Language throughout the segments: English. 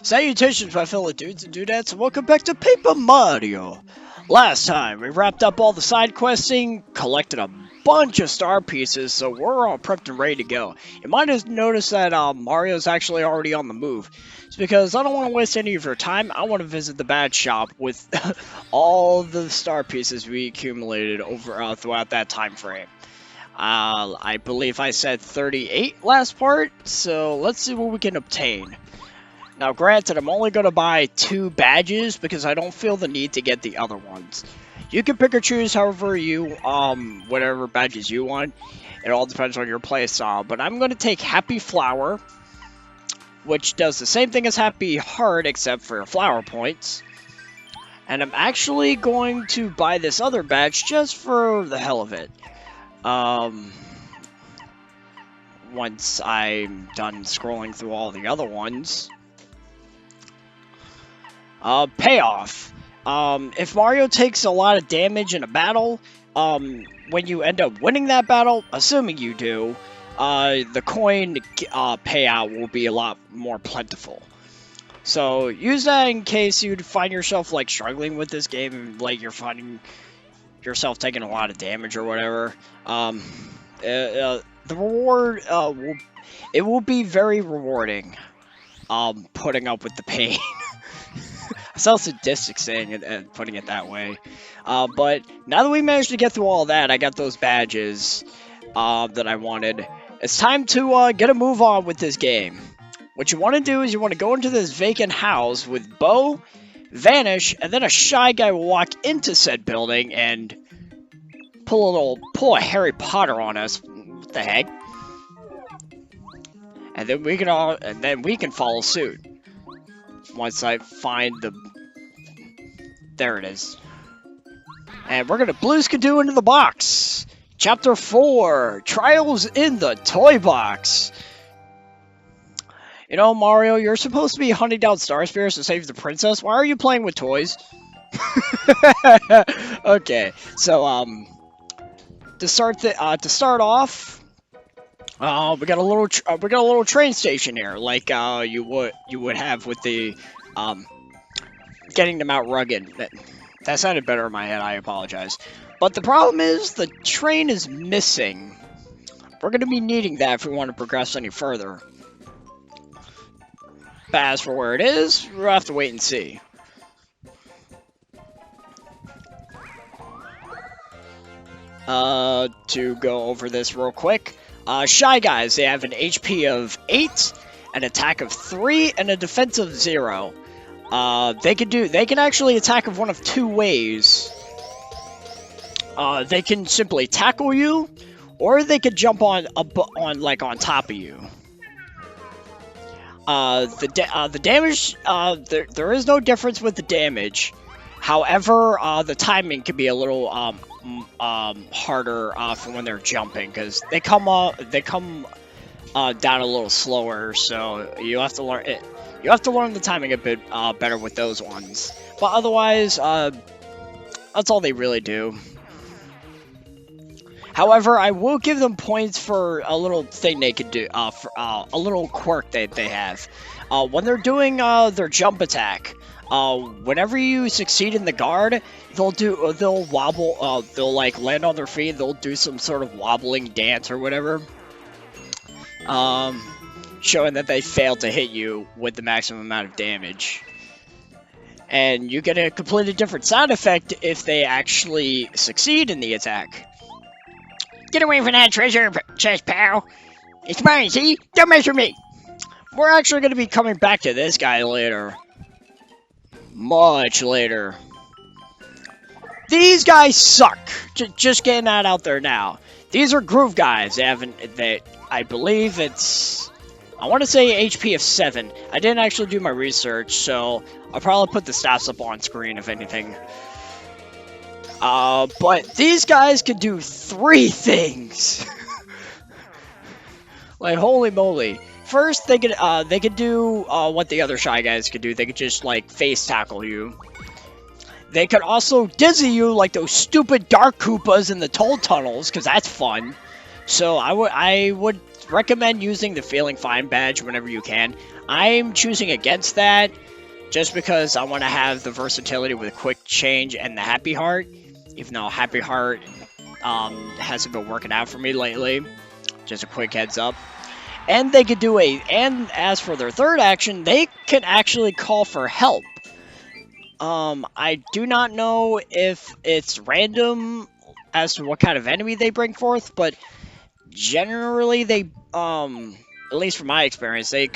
Salutations, my fellow dudes and dudettes, and welcome back to Paper Mario! Last time, we wrapped up all the side questing, collected a bunch of star pieces, so we're all prepped and ready to go. You might have noticed that Mario's actually already on the move. It's because I don't want to waste any of your time. I want to visit the bad shop with all the star pieces we accumulated over throughout that time frame. I believe I said 38 last part, so let's see what we can obtain. Now, granted, I'm only going to buy 2 badges because I don't feel the need to get the other ones. You can pick or choose however you, whatever badges you want. It all depends on your playstyle. But I'm going to take Happy Flower, which does the same thing as Happy Heart except for flower points. And I'm actually going to buy this other badge just for the hell of it. Once I'm done scrolling through all the other ones. Payoff. If Mario takes a lot of damage in a battle, when you end up winning that battle, assuming you do, the coin payout will be a lot more plentiful. So use that in case you find yourself like struggling with this game and like you're finding yourself taking a lot of damage or whatever. The reward will be very rewarding. Putting up with the pain. I sound sadistic saying it and putting it that way. But now that we managed to get through all that, I got those badges that I wanted. It's time to get a move on with this game. What you want to do is you want to go into this vacant house with Bo, vanish, and then a shy guy will walk into said building and pull a Harry Potter on us. What the heck? And then we can follow suit. Once I find the... There it is. And we're gonna Blue Skidoo into the box! Chapter 4! Trials in the Toy Box! You know, Mario, you're supposed to be hunting down Star Spears to save the princess. Why are you playing with toys? Okay, so, to start off... we got a little train station here, like you would have with the getting to Mount Rugged. That sounded better in my head. I apologize, but the problem is the train is missing. We're gonna be needing that if we want to progress any further. But as for where it is, we'll have to wait and see. To go over this real quick. Shy Guys, they have an HP of 8, an attack of 3, and a defense of 0. They can actually attack of one of 2 ways. They can simply tackle you, or they could jump on top of you. The damage, there is no difference with the damage. However, the timing can be a little harder for when they're jumping because they come down a little slower. So you have to learn it. You have to learn the timing a bit better with those ones. But otherwise, that's all they really do. However, I will give them points for a little thing they could do, for a little quirk that they have. When they're doing their jump attack. Whenever you succeed in the guard, they'll wobble, they'll like land on their feet, they'll do some sort of wobbling dance or whatever. Showing that they failed to hit you with the maximum amount of damage. And you get a completely different sound effect if they actually succeed in the attack. Get away from that treasure chest, pal! It's mine, see? Don't mess with me! We're actually going to be coming back to this guy later. Much later. These guys suck. Just getting that out there now. These are groove guys. I believe it's... I want to say HP of 7. I didn't actually do my research, so I'll probably put the stats up on screen if anything. But these guys can do 3 things. Like, holy moly. First, they could do what the other Shy Guys could do. They could just, like, face tackle you. They could also dizzy you like those stupid Dark Koopas in the Toad Tunnels, because that's fun. So I would recommend using the Feeling Fine badge whenever you can. I'm choosing against that just because I want to have the versatility with quick change and the happy heart, even though happy heart hasn't been working out for me lately. Just a quick heads up. And they could do and as for their third action, they can actually call for help. I do not know if it's random as to what kind of enemy they bring forth, but generally they, at least from my experience, they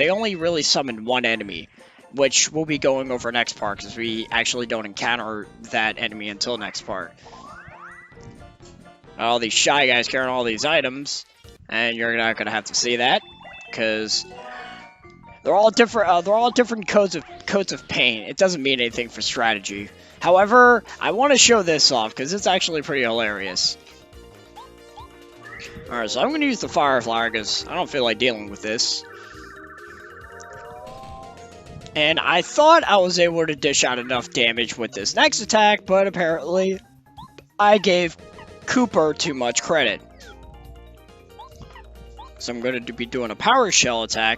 only really summon one enemy, which we'll be going over next part because we actually don't encounter that enemy until next part. All these shy guys carrying all these items, and you're not gonna have to see that because they're all different. They're all different coats of paint. It doesn't mean anything for strategy. However, I want to show this off because it's actually pretty hilarious. Alright, so I'm going to use the Fire Flower because I don't feel like dealing with this. And I thought I was able to dish out enough damage with this next attack, but apparently I gave Cooper too much credit. So I'm going to be doing a Power Shell attack,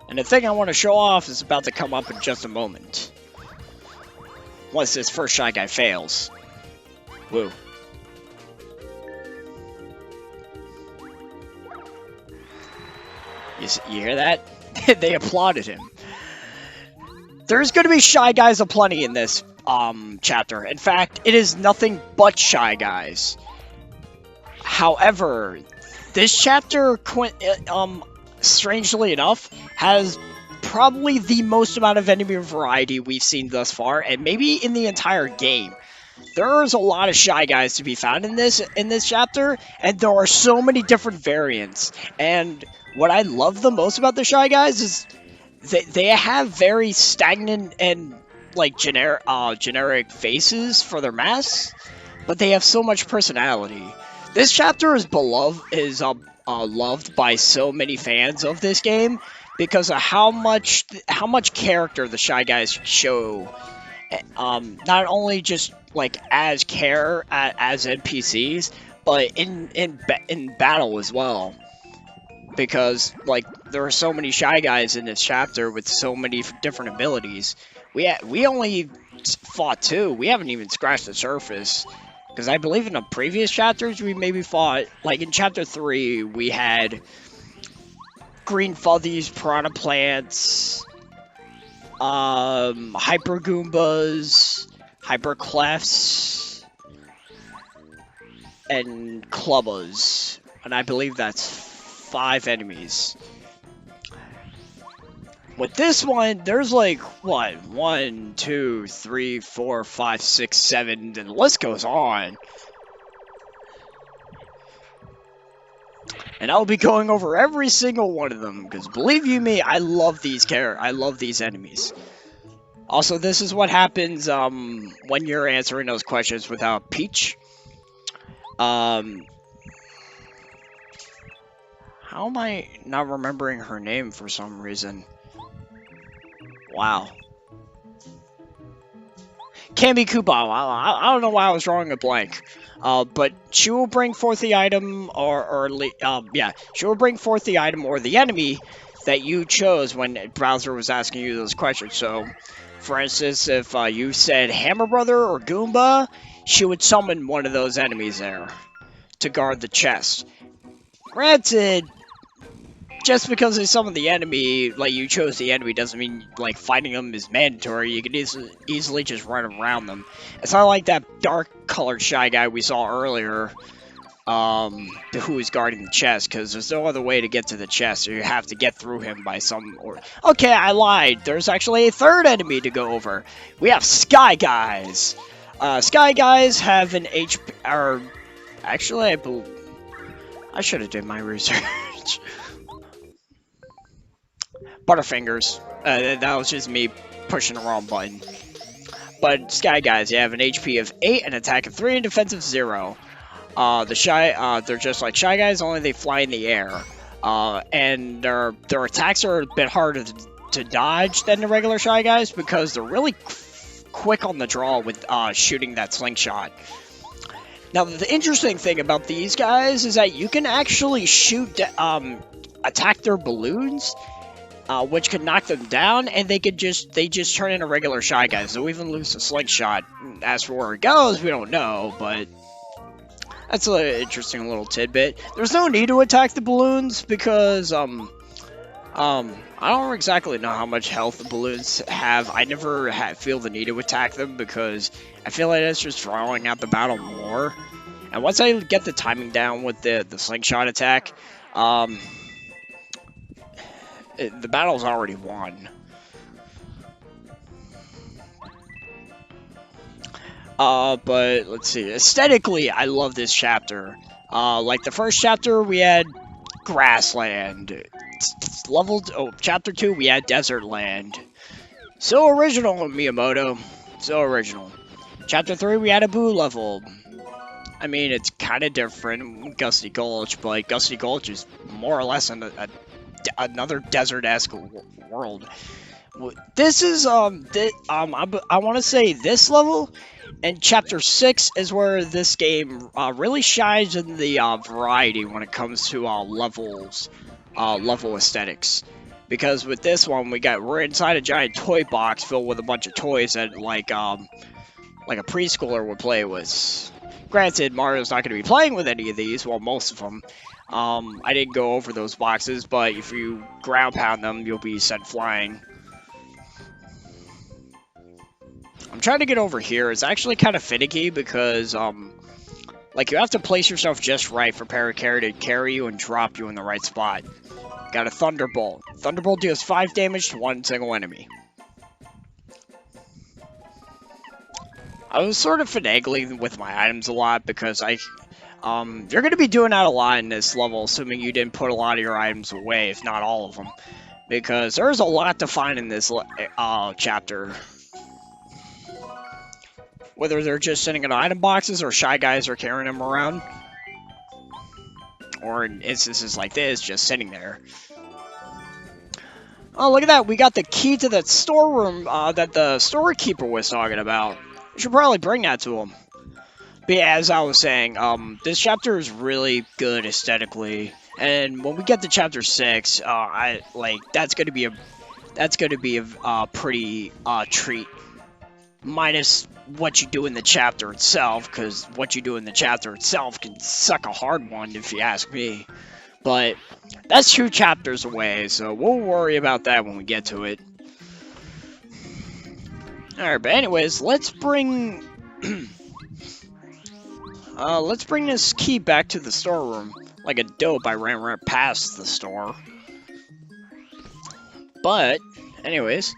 and the thing I want to show off is about to come up in just a moment. Once this first Shy Guy fails. Woo. You hear that? They applauded him. There's going to be Shy Guys aplenty in this chapter. In fact, it is nothing but Shy Guys. However, this chapter, strangely enough, has probably the most amount of enemy variety we've seen thus far, and maybe in the entire game. There's a lot of Shy Guys to be found in this chapter, and there are so many different variants. And what I love the most about the Shy Guys is they have very stagnant and like generic faces for their masks, but they have so much personality. This chapter is loved by so many fans of this game because of how much character the Shy Guys show. Not only just like as NPCs, but in battle as well. Because like there are so many Shy Guys in this chapter with so many different abilities. We only fought 2. We haven't even scratched the surface. Because I believe in the previous chapters we maybe fought, like in chapter 3 we had green fuzzies, piranha plants, hyper goombas, hyper clefs, and clubbas, and I believe that's 5 enemies. With this one, there's like, what, 1, 2, 3, 4, 5, 6, 7, and the list goes on. And I'll be going over every single one of them, because believe you me, I love these enemies. Also, this is what happens when you're answering those questions without Peach. How am I not remembering her name for some reason? Wow. Cammy Koopa. I don't know why I was drawing a blank. But she will bring forth the item, she will bring forth the item or the enemy that you chose when Browser was asking you those questions. So, for instance, if you said Hammer Brother or Goomba, she would summon one of those enemies there to guard the chest. Granted, just because they summoned the enemy, like you chose the enemy, doesn't mean like fighting them is mandatory. You can easily just run around them. It's not like that dark colored Shy Guy we saw earlier, who is guarding the chest, because there's no other way to get to the chest, so you have to get through him by some Okay, I lied. There's actually a third enemy to go over. We have Sky Guys. Sky Guys have an HP, or actually, I should have did my research. Butterfingers. That was just me pushing the wrong button. But Sky Guys, you have an HP of 8, an attack of 3, and defense of 0. They're just like Shy Guys, only they fly in the air. And their attacks are a bit harder to dodge than the regular Shy Guys because they're really quick on the draw with shooting that slingshot. Now, the interesting thing about these guys is that you can actually attack their balloons, which could knock them down, and they just turn into regular Shy Guys. They'll even lose a slingshot. As for where it goes, we don't know, but that's an interesting little tidbit. There's no need to attack the balloons because I don't exactly know how much health the balloons have. I never feel the need to attack them because I feel like that's just drawing out the battle more. And once I get the timing down with the slingshot attack, the battle's already won. But let's see. Aesthetically, I love this chapter. Like the first chapter, we had grassland. Chapter 2, we had desert land. So original, Miyamoto. So original. Chapter 3, we had a boo level. I mean, it's kind of different, Gusty Gulch, but Gusty Gulch is more or less another desert-esque world. This is, I want to say this level, and Chapter 6 is where this game really shines in the variety when it comes to level aesthetics. Because with this one, we're inside a giant toy box filled with a bunch of toys that like a preschooler would play with. Granted, Mario's not going to be playing with any of these, well, most of them. I didn't go over those boxes, but if you ground pound them, you'll be sent flying. I'm trying to get over here. It's actually kind of finicky because, like, you have to place yourself just right for Parakarry to carry you and drop you in the right spot. Got a Thunderbolt. Thunderbolt deals 5 damage to one single enemy. I was sort of finagling with my items a lot because you're going to be doing that a lot in this level, assuming you didn't put a lot of your items away, if not all of them. Because there's a lot to find in this chapter. Whether they're just sitting in item boxes or Shy Guys are carrying them around. Or in instances like this, just sitting there. Oh, look at that. We got the key to that storeroom that the storekeeper was talking about. We should probably bring that to him. But yeah, as I was saying, this chapter is really good aesthetically. And when we get to chapter 6, that's gonna be a pretty treat. Minus what you do in the chapter itself, because what you do in the chapter itself can suck a hard one if you ask me. But that's 2 chapters away, so we'll worry about that when we get to it. Alright, but anyways, let's bring this key back to the storeroom. Like a dope, I ran right past the store. But, anyways,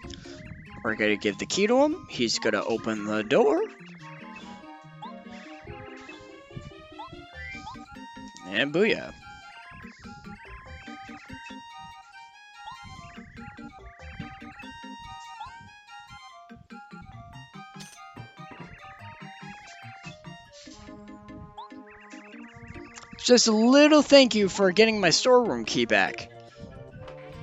we're gonna give the key to him. He's gonna open the door. And booyah. Just a little thank you for getting my storeroom key back.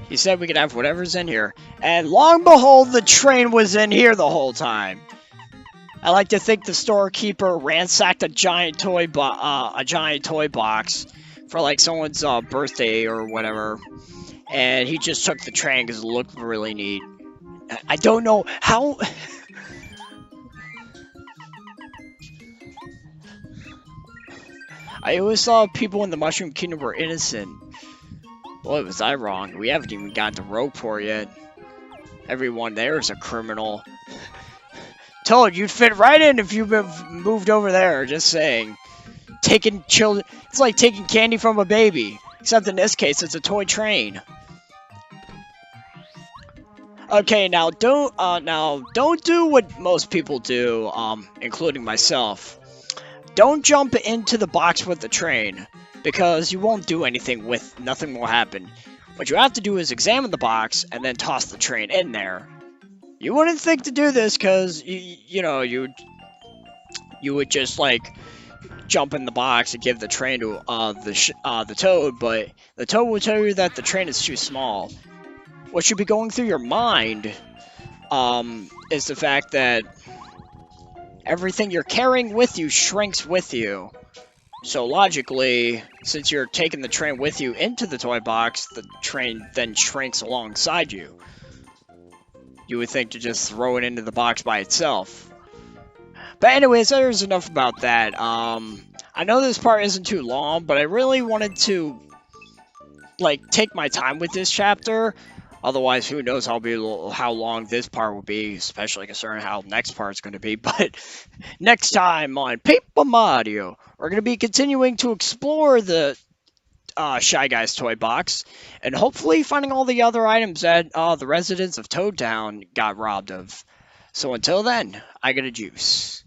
He said we could have whatever's in here. And long and behold, the train was in here the whole time. I like to think the storekeeper ransacked a giant toy box for like someone's birthday or whatever. And he just took the train because it looked really neat. I don't know how... I always thought people in the Mushroom Kingdom were innocent. Boy, was I wrong. We haven't even gotten to Rogueport yet. Everyone there is a criminal. Toad, you'd fit right in if you moved over there, just saying. Taking children... It's like taking candy from a baby. Except in this case, it's a toy train. Okay, now don't do what most people do, including myself. Don't jump into the box with the train, because you won't do anything with, nothing will happen. What you have to do is examine the box, and then toss the train in there. You wouldn't think to do this, because, you would just, like, jump in the box and give the train to, the Toad, but the Toad will tell you that the train is too small. What should be going through your mind, is the fact that everything you're carrying with you shrinks with you. So logically, since you're taking the train with you into the toy box, the train then shrinks alongside you. You would think to just throw it into the box by itself. But anyways, there's enough about that. I know this part isn't too long, but I really wanted to like take my time with this chapter. Otherwise, who knows how long this part will be, especially considering how next part's going to be. But next time on Paper Mario, we're going to be continuing to explore the Shy Guy's toy box, and hopefully finding all the other items that the residents of Toad Town got robbed of. So until then, I got a juice.